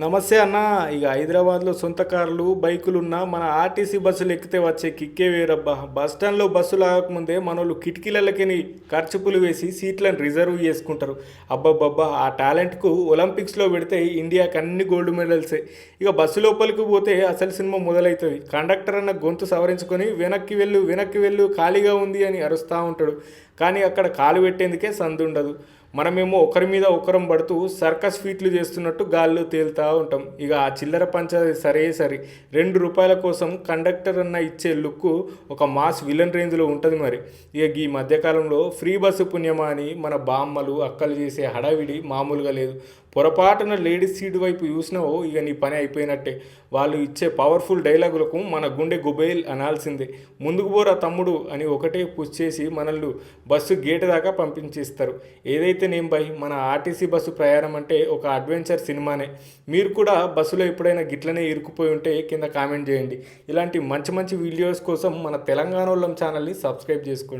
నమస్తే అన్న. ఇక హైదరాబాద్లో సొంత కార్లు బైకులు ఉన్న మన ఆర్టీసీ బస్సులు ఎక్కితే వచ్చే కిక్కే వేరబ్బా. బస్ స్టాండ్లో బస్సులు ఆగకముందే మనోళ్ళు కిటికీలకి ఖర్చుపులు వేసి సీట్లను రిజర్వ్ చేసుకుంటారు. అబ్బబ్బబ్బా, ఆ టాలెంట్కు ఒలింపిక్స్లో పెడితే ఇండియాకి అన్ని గోల్డ్ మెడల్సే. ఇక బస్సు లోపలికి పోతే అసలు సినిమా మొదలవుతుంది. కండక్టర్ అన్న గొంతు సవరించుకొని వెనక్కి వెళ్ళు ఖాళీగా ఉంది అని అరుస్తూ ఉంటాడు. కానీ అక్కడ కాలు పెట్టేందుకే సందు ఉండదు. మనమేమో ఒకరి మీద ఒకరం పడుతూ సర్కస్ ఫీట్లు చేస్తున్నట్టు గాల్లో తేలుతూ ఉంటాం. ఇక ఆ చిల్లర పంచది సరే రూ. 2 కోసం కండక్టర్ అన్న ఇచ్చే లుక్ ఒక మాస్ విలన్ రేంజ్లో ఉంటుంది. మరి ఇక ఈ మధ్యకాలంలో ఫ్రీ బస్సు పుణ్యమా అని మన బామ్మలు అక్కలు చేసే హడావిడి మామూలుగా లేదు. పొరపాటున లేడీస్ సీట్ వైపు చూసినావో ఇక నీ పని అయిపోయినట్టే. వాళ్ళు ఇచ్చే పవర్ఫుల్ డైలాగులకు మన గుండె గుబేల్ అనాల్సిందే. ముందుకు పోరా తమ్ముడు అని ఒకటే పుష్ చేసి మనల్ని బస్సు గేటు దాకా పంపించేస్తారు. ఏదైతే నేను బై మన ఆర్టీసీ బస్సు ప్రయాణం అంటే ఒక అడ్వెంచర్ సినిమానే. మీరు కూడా బస్సులో ఎప్పుడైనా గిట్లనే ఇరుక్కుపోయి ఉంటే కింద కామెంట్ చేయండి. ఇలాంటి మంచి మంచి వీడియోస్ కోసం మన తెలంగాణ వాళ్ళం ఛానల్ని సబ్స్క్రైబ్ చేసుకోండి.